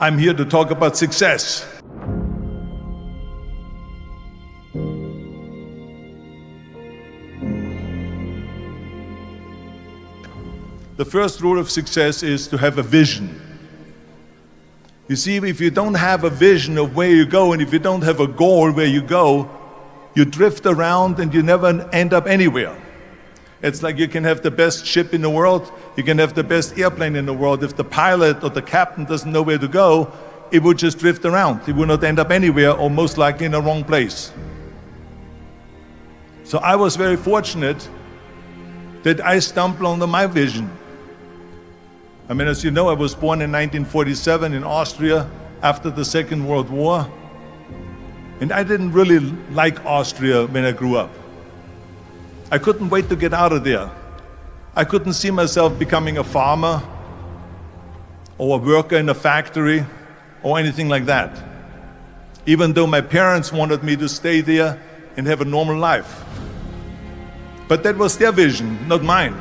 I'm here to talk about success. The first rule of success is to have a vision. You see, if you don't have a vision of where you go, and if you don't have a goal where you go, you drift around and you never end up anywhere. It's like you can have the best ship in the world, you can have the best airplane in the world. If the pilot or the captain doesn't know where to go, it would just drift around. It would not end up anywhere, or most likely in the wrong place. So I was very fortunate that I stumbled on my vision. I mean, as you know, I was born in 1947 in Austria after the Second World War. And I didn't really like Austria when I grew up. I couldn't wait to get out of there. I couldn't see myself becoming a farmer or a worker in a factory or anything like that, even though my parents wanted me to stay there and have a normal life. But that was their vision, not mine.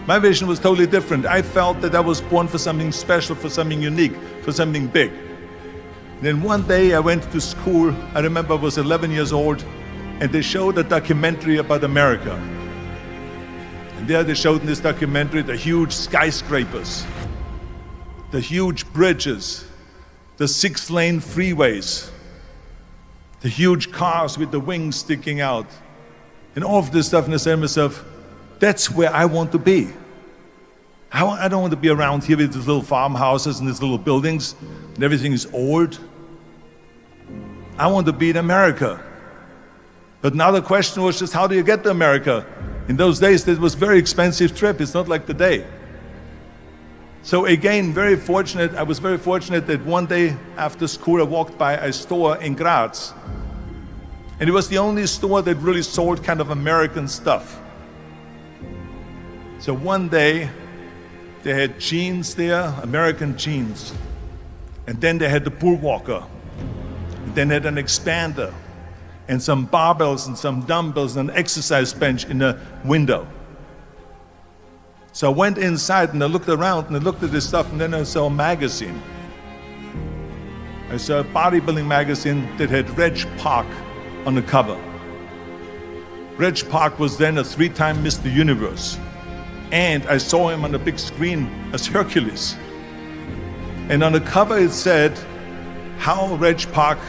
My vision was totally different. I felt that I was born for something special, for something unique, for something big. Then one day I went to school. I remember I was 11 years old, and they showed a documentary about America. And there they showed in this documentary the huge skyscrapers, the huge bridges, the 6-lane freeways, the huge cars with the wings sticking out, and all of this stuff. And I said to myself, that's where I want to be. I don't want to be around here with these little farmhouses and these little buildings, and everything is old. I want to be in America. But now the question was just, how do you get to America? In those days, it was a very expensive trip. It's not like today. So again, I was very fortunate that one day after school, I walked by a store in Graz. And it was the only store that really sold kind of American stuff. So one day, they had jeans there, American jeans. And then they had the pool walker. And then they had an expander, and some barbells and some dumbbells and an exercise bench in the window. So I went inside and I looked around and I looked at this stuff, and then I saw a magazine. I saw a bodybuilding magazine that had Reg Park on the cover. Reg Park was then a 3-time Mr. Universe. And I saw him on the big screen as Hercules. And on the cover it said, how Reg Park,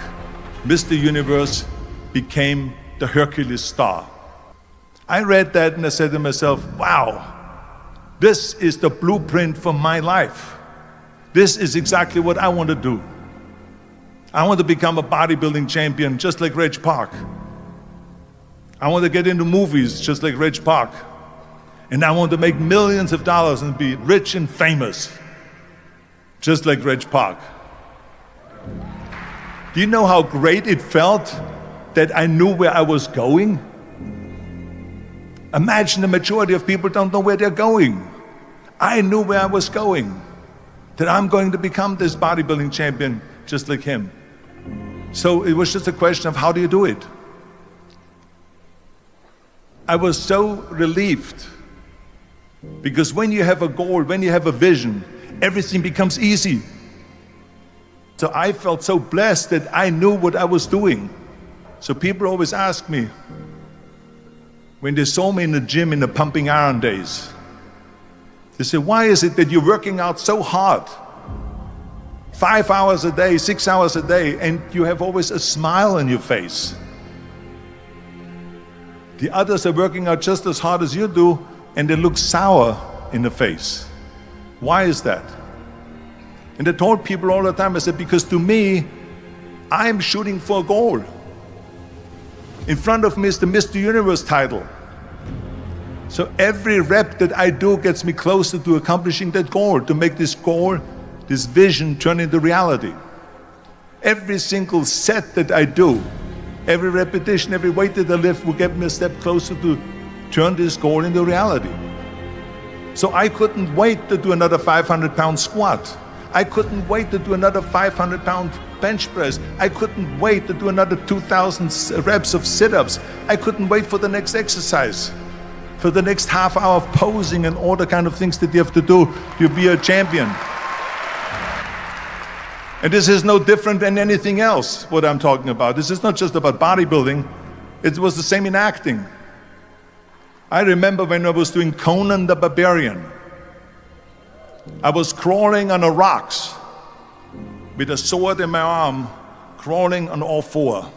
Mr. Universe, became the Hercules star. I read that and I said to myself, wow, this is the blueprint for my life. This is exactly what I want to do. I want to become a bodybuilding champion just like Reg Park. I want to get into movies just like Reg Park. And I want to make millions of dollars and be rich and famous, just like Reg Park. Do you know how great it felt that I knew where I was going? Imagine the majority of people don't know where they're going. I knew where I was going, that I'm going to become this bodybuilding champion just like him. So it was just a question of, how do you do it? I was so relieved, because when you have a goal, when you have a vision, everything becomes easy. So I felt so blessed that I knew what I was doing. So people always ask me, when they saw me in the gym in the pumping iron days, they say, why is it that you're working out so hard? 5 hours a day, 6 hours a day, and you have always a smile on your face. The others are working out just as hard as you do, and they look sour in the face. Why is that? And I told people all the time, I said, because to me, I'm shooting for a goal. In front of me is the Mr. Universe title. So every rep that I do gets me closer to accomplishing that goal, to make this goal, this vision, turn into reality. Every single set that I do, every repetition, every weight that I lift will get me a step closer to turn this goal into reality. So I couldn't wait to do another 500-pound squat. I couldn't wait to do another 500-pound bench press. I couldn't wait to do another 2,000 reps of sit-ups. I couldn't wait for the next exercise, for the next half hour of posing and all the kind of things that you have to do to be a champion. And this is no different than anything else, what I'm talking about. This is not just about bodybuilding. It was the same in acting. I remember when I was doing Conan the Barbarian. I was crawling on the rocks with a sword in my arm, crawling on all four.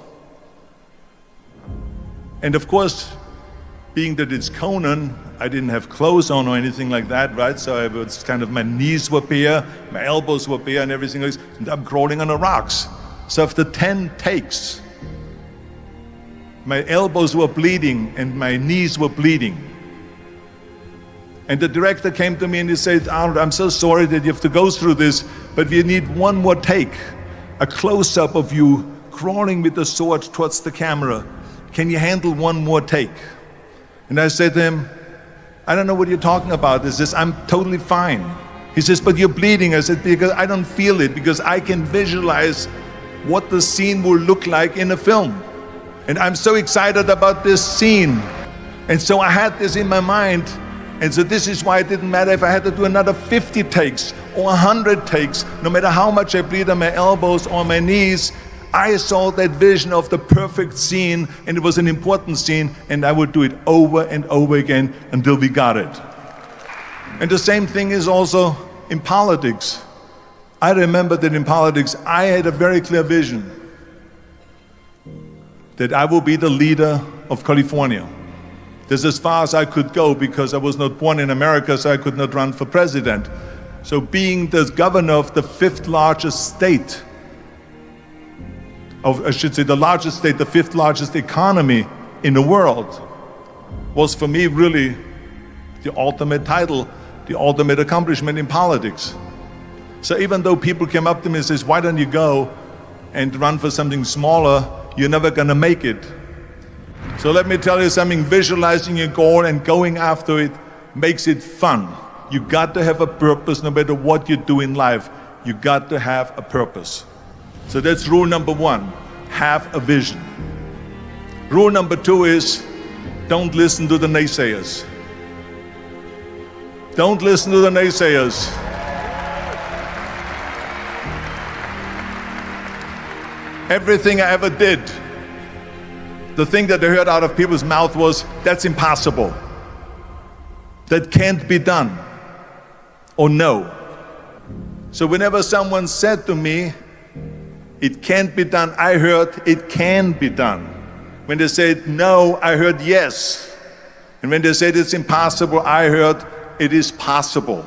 And of course, being that it's Conan, I didn't have clothes on or anything like that, right? So I was kind of, my knees were bare, my elbows were bare and everything else, and I'm crawling on the rocks. So after 10 takes, my elbows were bleeding and my knees were bleeding. And the director came to me and he said, "Arnold, I'm so sorry that you have to go through this, but we need one more take, a close-up of you crawling with the sword towards the camera. Can you handle one more take?" And I said to him, "I don't know what you're talking about." He says, "I'm totally fine." He says, "But you're bleeding." I said, "Because I don't feel it, because I can visualize what the scene will look like in a film. And I'm so excited about this scene." And so I had this in my mind. And so this is why it didn't matter if I had to do another 50 takes or 100 takes, no matter how much I bleed on my elbows or my knees. I saw that vision of the perfect scene, and it was an important scene, and I would do it over and over again until we got it. And the same thing is also in politics. I remember that in politics, I had a very clear vision that I will be the leader of California. This is as far as I could go because I was not born in America, so I could not run for president. So being the governor of the fifth largest state, I should say the largest state, the fifth largest economy in the world, was for me really the ultimate title, the ultimate accomplishment in politics. So even though people came up to me and says, "Why don't you go and run for something smaller? You're never gonna make it." So let me tell you something, visualizing your goal and going after it makes it fun. You got to have a purpose no matter what you do in life. You got to have a purpose. So that's rule number one, have a vision. Rule number two is, don't listen to the naysayers. Don't listen to the naysayers. Everything I ever did, the thing that I heard out of people's mouth was, "That's impossible. That can't be done." Or no. So whenever someone said to me, "It can't be done," I heard, "It can be done." When they said no, I heard yes. And when they said it's impossible, I heard it is possible.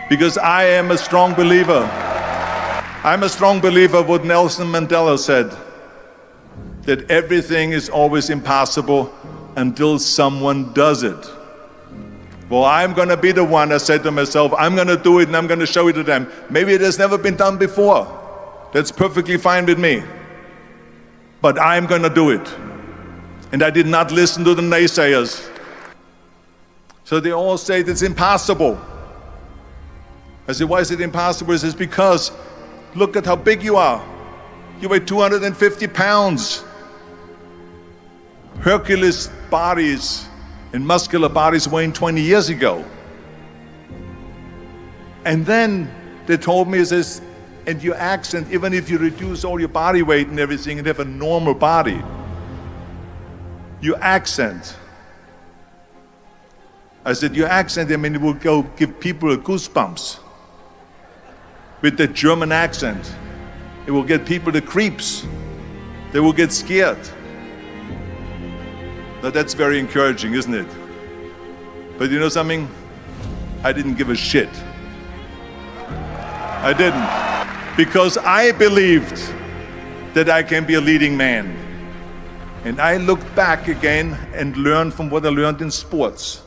Because I am a strong believer. I'm a strong believer of what Nelson Mandela said, that everything is always impossible until someone does it. Well, I'm going to be the one, I said to myself, I'm going to do it and I'm going to show it to them. Maybe it has never been done before. That's perfectly fine with me. But I'm going to do it. And I did not listen to the naysayers. So they all say it's impossible. I said, why is it impossible? He says, because look at how big you are. You weigh 250 pounds. Hercules bodies and muscular bodies weighing 20 years ago. And then they told me, says, and your accent, even if you reduce all your body weight and everything and have a normal body, your accent. I said, your accent, I mean, it will go give people goosebumps. With the German accent, it will get people the creeps. They will get scared. Now that's very encouraging, isn't it? But you know something? I didn't give a shit. I didn't. Because I believed that I can be a leading man. And I looked back again and learned from what I learned in sports.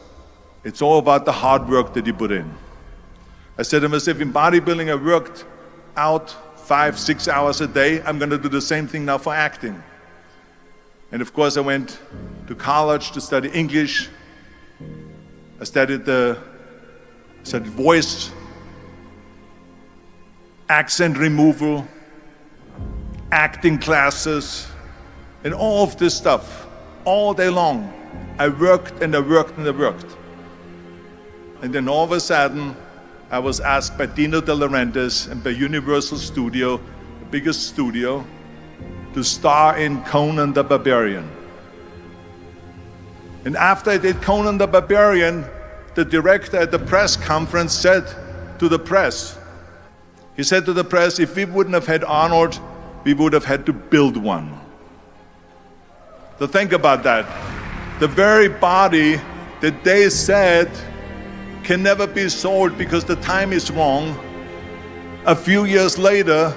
It's all about the hard work that you put in. I said to myself, in bodybuilding, I worked out 5-6 hours a day. I'm going to do the same thing now for acting. And of course, I went to college to study English. I studied voice, accent removal, acting classes, and all of this stuff, all day long. I worked and I worked and I worked. And then all of a sudden, I was asked by Dino De Laurentiis and by Universal Studio, the biggest studio, to star in Conan the Barbarian. And after I did Conan the Barbarian, the director at the press conference said to the press, he said to the press, if we wouldn't have had Arnold, we would have had to build one. So think about that. The very body that they said can never be sold because the time is wrong. A few years later,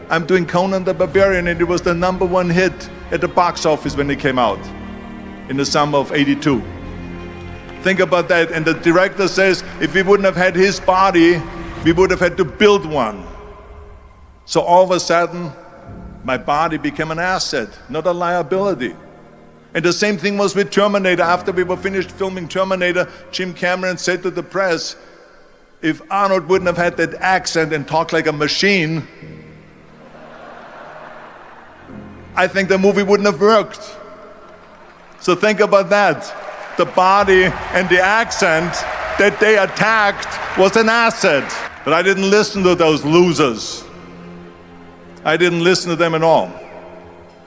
I'm doing Conan the Barbarian, and it was the #1 hit at the box office when it came out in the summer of '82. Think about that. And the director says, if we wouldn't have had his body, we would have had to build one. So all of a sudden, my body became an asset, not a liability. And the same thing was with Terminator. After we were finished filming Terminator, Jim Cameron said to the press, if Arnold wouldn't have had that accent and talked like a machine, I think the movie wouldn't have worked. So think about that. The body and the accent that they attacked was an asset. But I didn't listen to those losers. I didn't listen to them at all.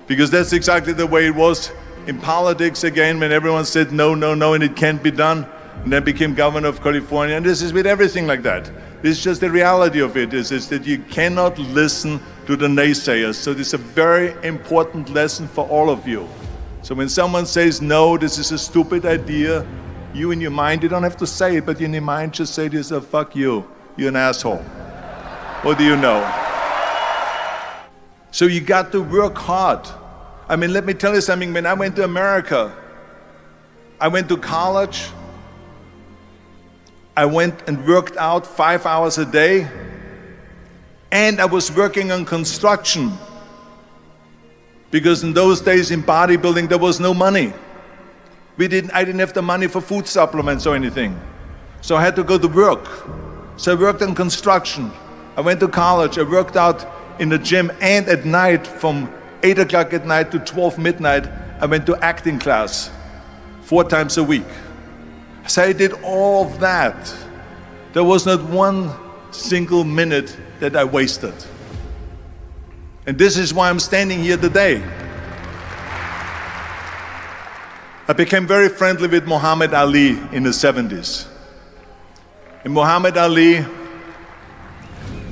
Because that's exactly the way it was in politics again, when everyone said no, no, no, and it can't be done, and then became governor of California. And this is with everything like that. This is just the reality of it, is that you cannot listen to the naysayers. So this is a very important lesson for all of you. So when someone says, no, this is a stupid idea, you in your mind, you don't have to say it, but in your mind just say to yourself, fuck you, you're an asshole. What do you know? So you got to work hard. I mean, let me tell you something. When I went to America, I went to college, I went and worked out 5 hours a day, and I was working on construction. Because in those days in bodybuilding, there was no money. I didn't have the money for food supplements or anything. So I had to go to work. So I worked on construction. I went to college, I worked out in the gym, and at night from 8 o'clock at night to 12 midnight, I went to acting class 4 times a week. So I did all of that. There was not one single minute that I wasted. And this is why I'm standing here today. I became very friendly with Muhammad Ali in the 70s. And Muhammad Ali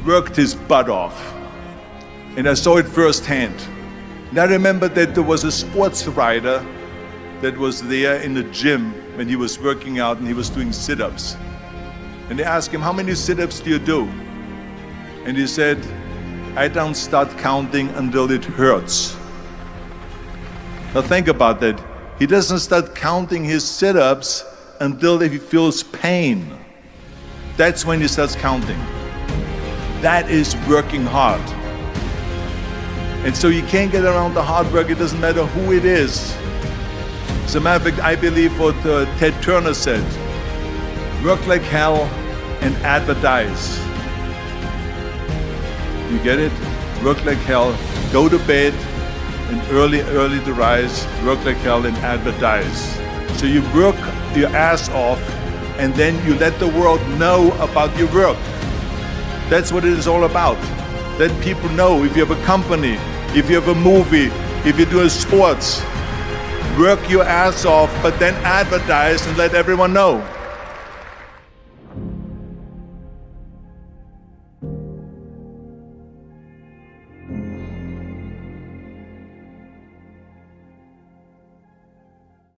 worked his butt off. And I saw it firsthand. And I remember that there was a sports writer that was there in the gym when he was working out and he was doing sit-ups. And they asked him, how many sit-ups do you do? And he said, I don't start counting until it hurts. Now think about that. He doesn't start counting his sit-ups until he feels pain. That's when he starts counting. That is working hard. And so you can't get around the hard work. It doesn't matter who it is. As a matter of fact, I believe what Ted Turner said, work like hell and advertise. You get it? Work like hell, go to bed, and early to rise, work like hell and advertise. So you work your ass off, and then you let the world know about your work. That's what it is all about. Let people know. If you have a company, if you have a movie, if you do sports, work your ass off, but then advertise and let everyone know.